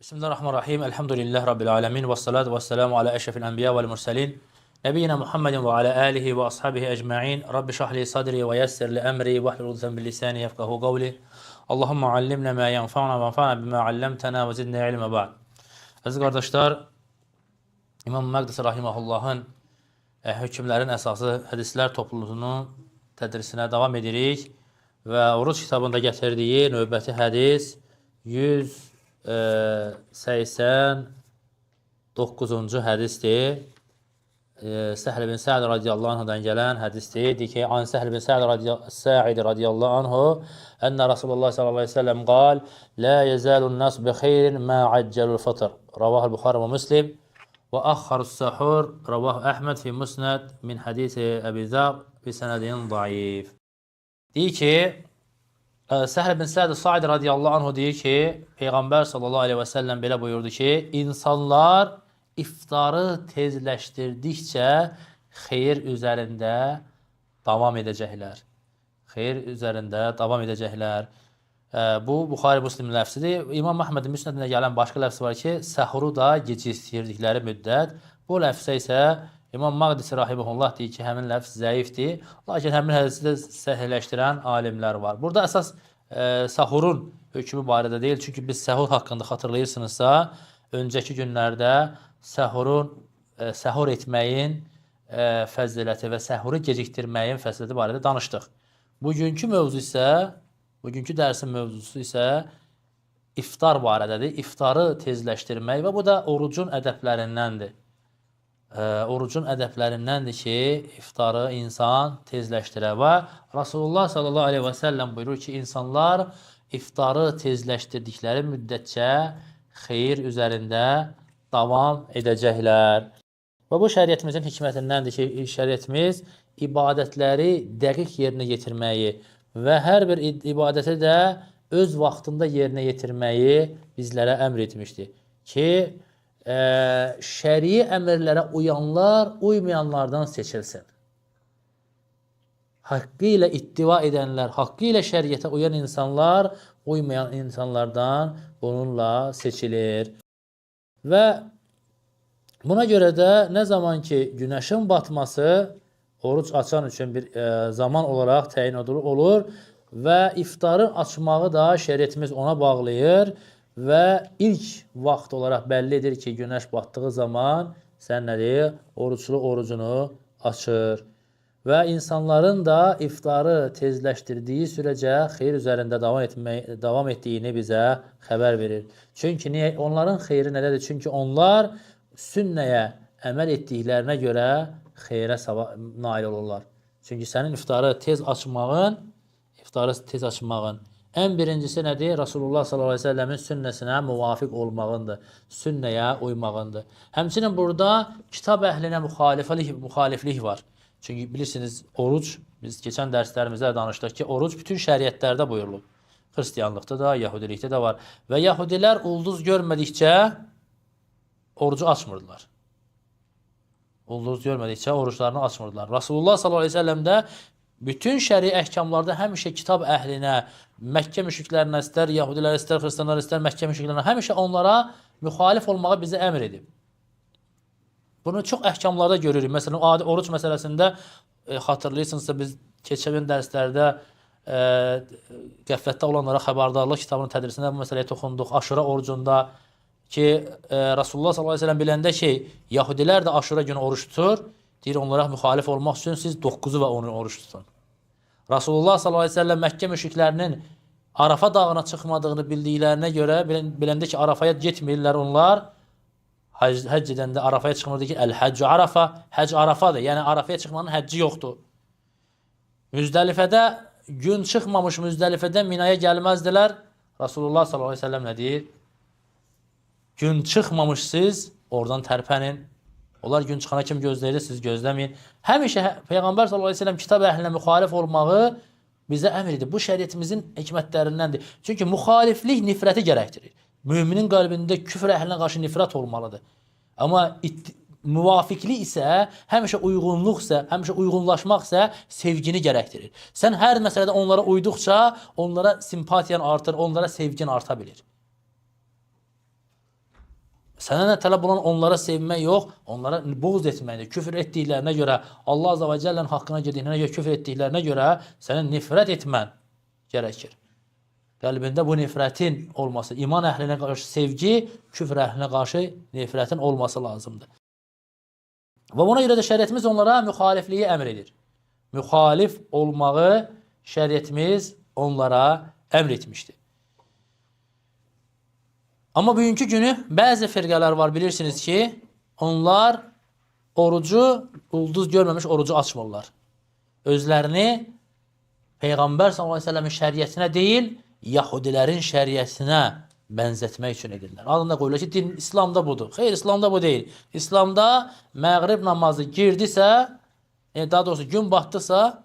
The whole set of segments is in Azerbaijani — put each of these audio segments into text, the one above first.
Bismillahirrahmanirrahim. Elhamdülillah Rabbil alemin. Ve salatu ve selamu ala eşrefil enbiya vel mursalin. Nebiyyina Muhammedin ve ala alihi ve ashabihi ecma'in. Rabbi şahli sadri ve yessir li emri ve hlul ukdeten bil lisani yefkahu kavli. Allahumma allimna ma yenfa'una ve enfa'na bima allamtana ve zidna ilme ba'd. Aziz qardaşlar, İmam Məqdisi rahimehullahın hökmlərin əsası hədislər topluluğunun tədrisinə davam edirik və Oruc kitabında gətirdiyi növbəti hədis 189-cu hədisdir. Səhl bin Sa'd radiyallahu anhudan gələn hədisdir. Deyir ki, an Səhl bin Sa'd radiyallahu anhu ənə Rasulullah sallallahu aleyhi ve sellem qal la yezalun nas bi xeyrin ma accelul fıtr. Ravahul Buxari və Müslim və axxarus sahur. Ravahu Əhməd fi Musnad min hadisi Əbi Zər bi sənədin zayif. Deyir ki, Səhl bin Sa'd radiyallahu anhu deyir ki, Peyğəmbər sallallahu aleyhi və səlləm belə buyurdu ki, insanlar iftarı tezləşdirdikcə xeyir üzərində davam edəcəklər. Xeyir üzərində davam edəcəklər. Bu, Buxari Müslim ləfsidir. İmam Əhmədin Müsnədində gələn başqa ləfsi var ki, səhuru da gecikdirdikləri müddət. Bu ləfsə isə İmam Məqdisi rahimehullah deyir ki, həmin ləfz zəifdir. Lakin həmin hədisi də səhihləşdirən alimlər var. Burada əsas sahurun hökmü barədə deyil. Çünki biz səhur haqqında xatırlayırsınızsa, öncəki günlərdə səhur etməyin fəziləti və səhuru gecikdirməyin fəziləti barədə danışdıq. Bugünkü dərsin mövzusu isə iftar barədədir. İftarı tezləşdirmək və bu da orucun ədəblərindəndir. Orucun ədəblərindəndir ki, iftarı insan tezləşdirə və Rasulullah sallallahu aleyhi və səlləm buyurur ki, insanlar iftarı tezləşdirdikləri müddətcə xeyir üzərində davam edəcəklər. Və bu şəriətimizin hikmətindəndir ki, şəriətimiz ibadətləri dəqiq yerinə yetirməyi və hər bir ibadəti də öz vaxtında yerinə yetirməyi bizlərə əmr etmişdir. Ki, şərii əmrlərə uyanlar uymayanlardan seçilsin. Haqqı ilə ittiva edənlər, haqqı ilə şəriətə uyan insanlar uymayan insanlardan bununla seçilir. Və buna görə də nə zaman ki günəşin batması oruc açan üçün bir zaman olaraq təyin olur və iftarın açmağı da şəriətimiz ona bağlayır və ilk vaxt olaraq bəlli edir ki, günəş batdığı zaman sən nədir? Oruclu orucunu açır. Və insanların da iftarı tezləşdirdiyi sürəcə xeyir üzərində davam etdiyini bizə xəbər verir. Çünki onların xeyri nədədir? Çünki onlar sünnəyə əməl etdiklərinə görə xeyrə nail olurlar. Çünki sənin iftarı tez açmağın ən birincisi nədir? Rasulullah sallallahu aleyhi ve sellemin sünnəsinə müvafiq olmağındır. Sünnəyə uymağındır. Həmçinin burada kitab əhlinə müxaliflik var. Çünki bilirsiniz, oruc, biz keçən dərslərimizdə danışdıq ki, oruc bütün şəriətlərdə buyurulub. Xristiyanlıqda da, Yahudilikdə də var. Və Yahudilər ulduz görmədikcə orucu açmırdılar. Ulduz görmədikcə oruçlarını açmırdılar. Rasulullah sallallahu aleyhi ve sellem də bütün şəri əhkamlarda həmişə kitab əhlinə, Məkkə müşriklərinə, istər Yahudilər, istər Xristiyanlar, istər Məkkə müşriklərinə, həmişə onlara müxalif olmağı bizə əmr edib. Bunu çox əhkamlarda görürük. Məsələn, oruc məsələsində xatırlayırsınızsa, biz keçən dərslərdə qəflətdə olanlara xəbərdarlıq kitabının tədrisində bu məsələyə toxunduq. Aşura orucunda ki, Rasulullah sallallahu aleyhi ve sellem biləndə ki, Yahudilər də aşura günü oruç tutur, deyir, onlara müxalif olmaq üçün siz 9-u və 10-u oruç tutun. Rasulullah sallallahu aleyhi ve sellem Məkkə müşriklərinin Arafa dağına çıxmadığını bildiklərinə görə, biləndə ki, Arafaya getmirlər onlar, həcc edəndə Arafaya çıxmırdı ki, Əl-Həcc Arafa, həcc Arafadır, yəni Arafaya çıxmanın həcci yoxdur. Müzdəlifədə gün çıxmamış Müzdəlifədə Minaya gəlməzdilər. Rasulullah sallallahu aleyhi ve sellem nə deyir? Gün çıxmamış siz oradan tərpənin. Onlar gün çıxana kim gözləyir, siz gözləməyin. Həmişə Peyğəmbər sallallahu aleyhi ve sellem kitab əhlinə müxalif olmağı bizə əmr edir. Bu şəriətimizin hikmətlərindəndir. Çünki müxaliflik nifrəti gərəkdirir. Müminin qəlbində küfr əhlinə qarşı nifrət olmalıdır. Amma müvafiqlik isə, həmişə uyğunluq isə, həmişə uyğunlaşmaq isə sevgini gərəkdirir. Sən hər məsələdə onlara uyduqca, onlara simpatiyan artır, onlara sevgin arta bilir. Sənə nə tələb olan onlara sevmək yox, onlara buğz etməkdir. Küfr etdiklərinə görə, Allah Azza və Cəllənin haqqına gediklərinə görə, küfr etdiklərinə görə sənə nifrət etmən gərəkir. Qəlbində bu nifrətin olması, iman əhlinə qarşı sevgi, küfr əhlinə qarşı nifrətin olması lazımdır. Və buna görə də şəriətimiz onlara müxalifliyi əmr edir. Müxalif olmağı şəriətimiz onlara əmr etmişdir. Amma bugünkü günü bəzi firqələr var, bilirsiniz ki, onlar orucu, ulduz görməmiş orucu açmırlar. Özlərini Peyğəmbər s.ə.v-in şəriətinə deyil, Yahudilərin şəriətinə bənzətmək üçün edirlər. Adında qoyulur ki, din İslamda budur. Xeyr, İslamda bu deyil. İslamda məğrib namazı girdisə, daha doğrusu gün batdısa,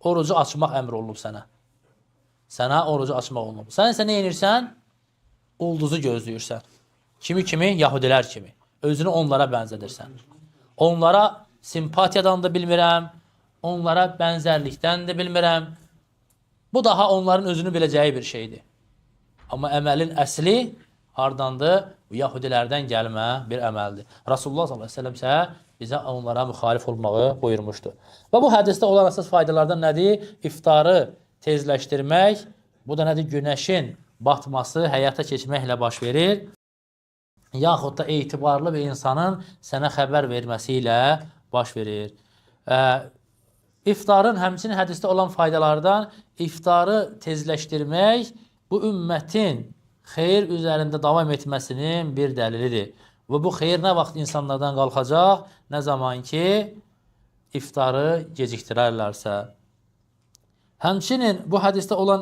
orucu açmaq əmr olunub sənə. Sənə orucu açmaq olunub. Sən isə nə edirsən? Ulduzu gözləyirsən. Kimi? Yahudilər kimi. Özünü onlara bənzədirsən. Onlara simpatiyadan da bilmirəm, onlara bənzərlikdən də bilmirəm. Bu daha onların özünü biləcəyi bir şeydir. Amma əməlin əsli hardandır? Yahudilərdən gəlmə bir əməldir. Rasulullah s.ə.v isə bizə onlara müxalif olmağı buyurmuşdur. Və bu hədisdə olan əsas faydalardan nədir? İftarı tezləşdirmək, bu da nədir? Günəşin batması həyata keçməklə baş verir, yaxud da etibarlı bir insanın sənə xəbər verməsi ilə baş verir. İftarın həmçinin hədisdə olan faydalardan iftarı tezləşdirmək bu ümmətin xeyir üzərində davam etməsinin bir dəlilidir. Və bu xeyir nə vaxt insanlardan qalxacaq, nə zaman ki iftarı gecikdirərlərsə. Həmçinin bu hədisdə olan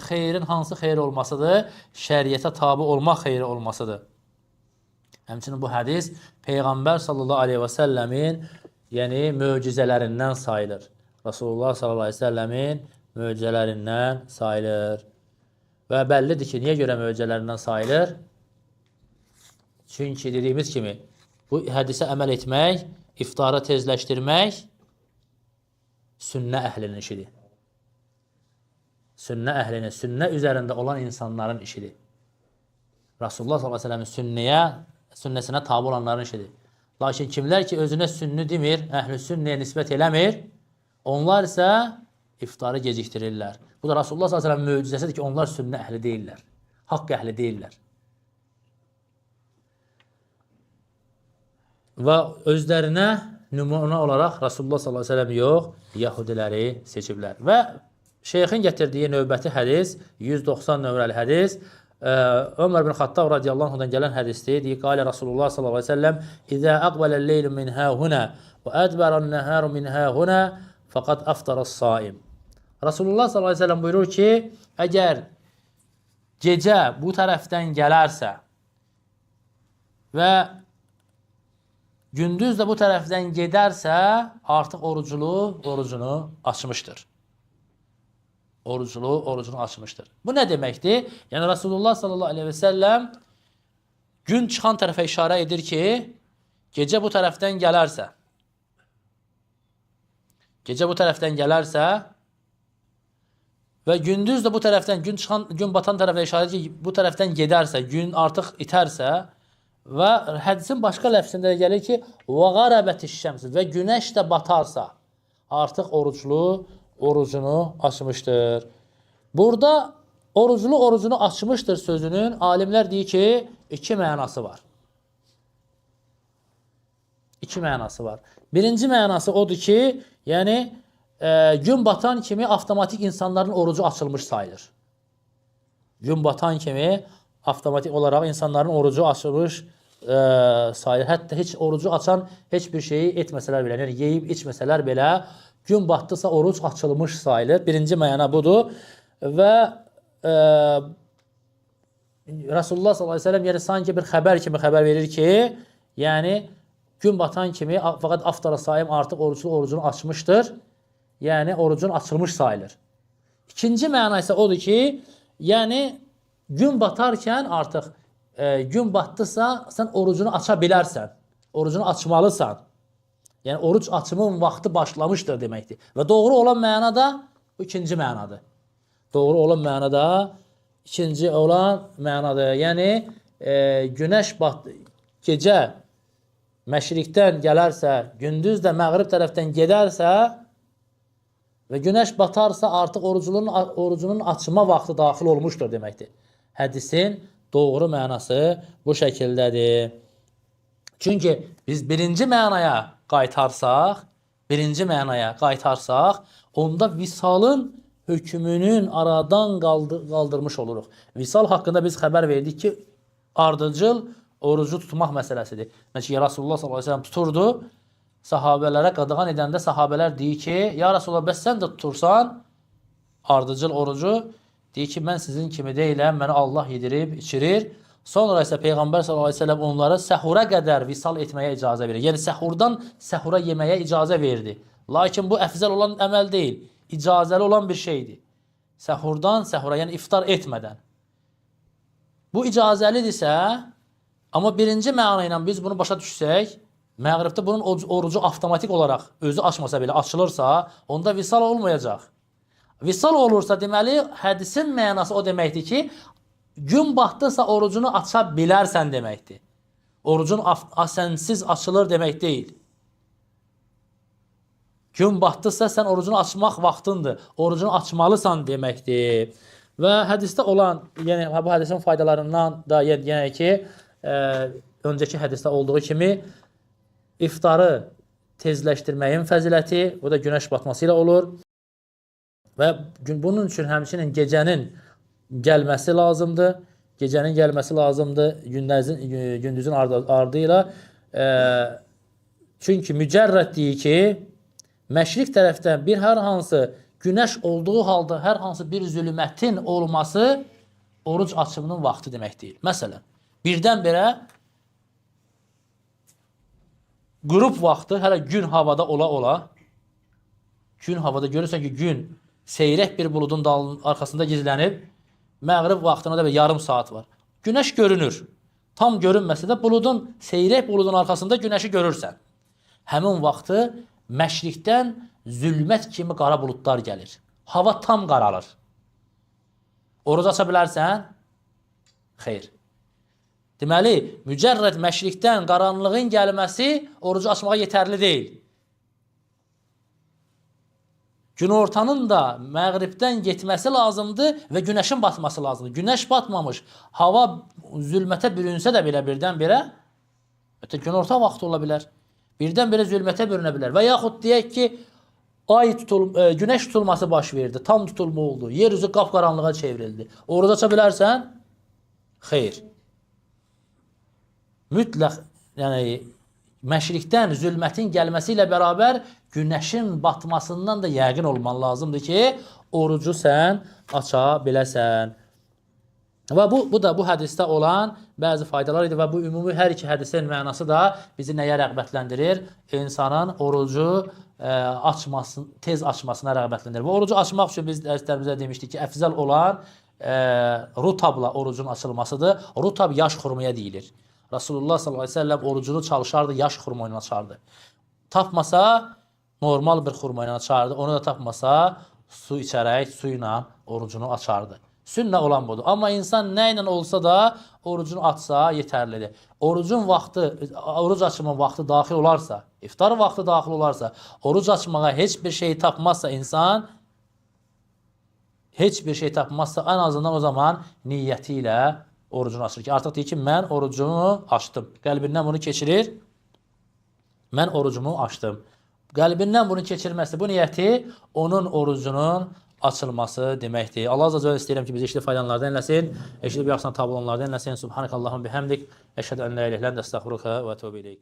xeyrin hansı xeyir olmasıdır? Şəriətə tabi olmaq xeyri olmasıdır. Həmçinin bu hədis Peyğəmbər sallallahu aleyhi və səlləmin möcüzələrindən sayılır. Rasulullah sallallahu aleyhi və səlləmin möcüzələrindən sayılır. Və bəllidir ki, niyə görə möcüzələrindən sayılır? Çünki dediyimiz kimi, bu hədisə əməl etmək, iftarı tezləşdirmək sünnə əhlinin işidir. Sünnə əhlinin, sünnə üzərində olan insanların işidir. Rasulullah s.ə.v-in sünnəsinə tabi olanların işidir. Lakin kimlər ki, özünə sünnü demir, əhl-i sünnəyə nisbət eləmir, onlar isə iftarı gecikdirirlər. Bu da Rasulullah s.ə.v-in möcüzəsidir ki, onlar sünnə əhli deyirlər, haqq əhli deyirlər. Və özlərinə nümunə olaraq Rasulullah s.ə.v yox, Yahudiləri seçiblər. Və şeyxin gətirdiyi növbəti hədis, 190 nömrəli hədis, Ömər bin Xattab radiyallahu anhudan gələn hədisdir. Deyir, qalə Rasulullah sallallahu aleyhi ve sellem, İzə əqbələl-leylu min həhunə və ədbərən-nəhəru min həhunə fəqad əftarəs-saim. Rasulullah sallallahu aleyhi ve sellem buyurur ki, əgər gecə bu tərəfdən gələrsə və gündüz də bu tərəfdən gedərsə, artıq orucunu açmışdır. Orucunu açmışdır. Bu nə deməkdir? Yəni Rasulullah sallallahu aleyhi ve sellem gün çıxan tərəfə işarə edir ki, gecə bu tərəfdən gələrsə və gündüz də bu tərəfdən, gün batan tərəfə işarə edir ki, bu tərəfdən gedərsə, gün artıq itərsə və hədisin başqa ləfsində gəlir ki, وَغَرَبَتِ-şəms və günəş də batarsa, artıq orucunu açmışdır. Burada orucunu açmışdır sözünün alimlər deyir ki, iki mənası var. Birinci mənası odur ki, yəni gün batan kimi avtomatik insanların orucu açılmış sayılır. Gün batan kimi avtomatik olaraq insanların orucu açılmış sayılır. Hətta heç orucu açan heç bir şeyi etməsələr belə, yəni yeyib içməsələr belə, gün batdısa oruc açılmış sayılır. Birinci məna budur. Və Rasulullah s.ə.v yəni sanki bir xəbər kimi xəbər verir ki, yəni gün batan kimi fəqət əftarəs-saim artıq orucunu açmışdır. Yəni orucun açılmış sayılır. İkinci məna isə odur ki, yəni gün batarkən artıq gün batdısa sən orucunu aça bilərsən. Orucunu açmalısan. Yəni oruc açımın vaxtı başlamışdır deməkdir. Və doğru olan məna da ikinci mənadır. Yəni günəş gecə məşriqdən gələrsə, gündüz də məğrib tərəfdən gedərsə və günəş batarsa artıq orucunun açma vaxtı daxil olmuşdur deməkdir. Hədisin doğru mənası bu şəkildədir. Çünki biz birinci mənaya qaytarsaq, onda visalın hökmünün aradan qaldırmış oluruq. Visal haqqında biz xəbər verdik ki, ardıcıl orucu tutmaq məsələsidir. Çünki Rasulullah s.a.v. tuturdu, sahabələrə qadağan edəndə sahabələr deyir ki, ya Rasulullah, bəs sən də tutursan ardıcıl orucu, deyir ki, mən sizin kimi deyiləm, məni Allah yedirib, içirir. Sonra isə Peyğəmbər s.a.v. onları səhura qədər visal etməyə icazə verir. Yəni, səhurdan səhura yeməyə icazə verdi. Lakin bu əfzəl olan əməl deyil, icazəli olan bir şeydir. Səhurdan səhura, yəni iftar etmədən. Bu icazəlidirsə, amma birinci məna ilə biz bunu başa düşsək, məğribdə bunun orucu avtomatik olaraq özü açmasa belə açılırsa, onda visal olmayacaq. Visal olursa, deməli, hədisin mənası o deməkdir ki, gün batdısa orucunu aça bilərsən deməkdir. Orucun sənsiz açılır demək deyil. Gün batdısa sən orucunu açmaq vaxtındır. Orucunu açmalısan deməkdir. Və hədisdə olan, yəni bu hədisin faydalarından da yəni ki, öncəki hədisdə olduğu kimi iftarı tezləşdirməyin fəziləti, bu da günəş batması ilə olur. Və bunun üçün həmçinin gecənin gəlməsi lazımdır. Gecənin gəlməsi lazımdır gündüzün ardı ilə. Çünki mücərrəd deyir ki, məşriq tərəfdən bir hər hansı günəş olduğu halda hər hansı bir zülmətin olması oruc açımının vaxtı demək deyil. Məsələn, birdən-birə qürub vaxtı, hələ gün havada ola-ola, gün havada görürsən ki, gün seyrək bir buludun arxasında gizlənib, məğrib vaxtına da yarım saat var. Günəş görünür. Tam görünməsə də seyrək buludun arxasında günəşi görürsən. Həmin vaxtı məşriqdən zülmət kimi qara buludlar gəlir. Hava tam qaralır. Oruc aça bilərsən? Xeyr. Deməli, mücərrəd məşriqdən qaranlığın gəlməsi orucu açmağa yetərli deyil. Günortanın da məğribdən getməsi lazımdır və günəşin batması lazımdır. Günəş batmamış, hava zülmətə bürünsə də belə birdən-birə, günorta vaxtı ola bilər. Birdən-birə zülmətə bürünə bilər. Və yaxud deyək ki, günəş tutulması baş verdi, tam tutulma oldu, yer üzü qapqaranlığa çevrildi. Oruc aça bilərsən? Xeyr. Mütləq, yəni, məşriqdən zülmətin gəlməsi ilə bərabər günəşin batmasından da yəqin olman lazımdır ki, orucu sən aça biləsən. Və bu da bu hədisdə olan bəzi faydalar idi və bu ümumi hər iki hədisin mənası da bizi nəyə rəğbətləndirir? İnsanın orucu tez açmasına rəğbətləndirir. Və orucu açmaq üçün biz dərslərimizdə demişdik ki, əfzəl olan rutabla orucun açılmasıdır. Rutab yaş xurmaya deyilir. Rasulullah s.a.v. orucunu çalışardı, yaş xurma ilə açardı. Tapmasa, normal bir xurma ilə açardı. Onu da tapmasa, su içərək, su ilə orucunu açardı. Sünnə olan budur. Amma insan nə ilə olsa da orucunu açsa yetərlidir. Oruc açma vaxtı daxil olarsa, iftar vaxtı daxil olarsa, oruc açmağa heç bir şey tapmazsa insan, ən azından o zaman niyyəti ilə orucunu açır ki, artıq deyir ki, mən orucumu açdım. Qəlbindən bunu keçirir, mən orucumu açdım. Qəlbindən bunu keçirməsi, bu niyyəti onun orucunun açılması deməkdir. Allah azə cələ istəyirəm ki, bizi eşidib faydalanlardan eləsin, eşidib yaxşıdan tablonlardan eləsin. Subhanəkallahum bihamdik, əşhədə ən la iləhə illə əntə əstəğfiruka və etûbü ileyk.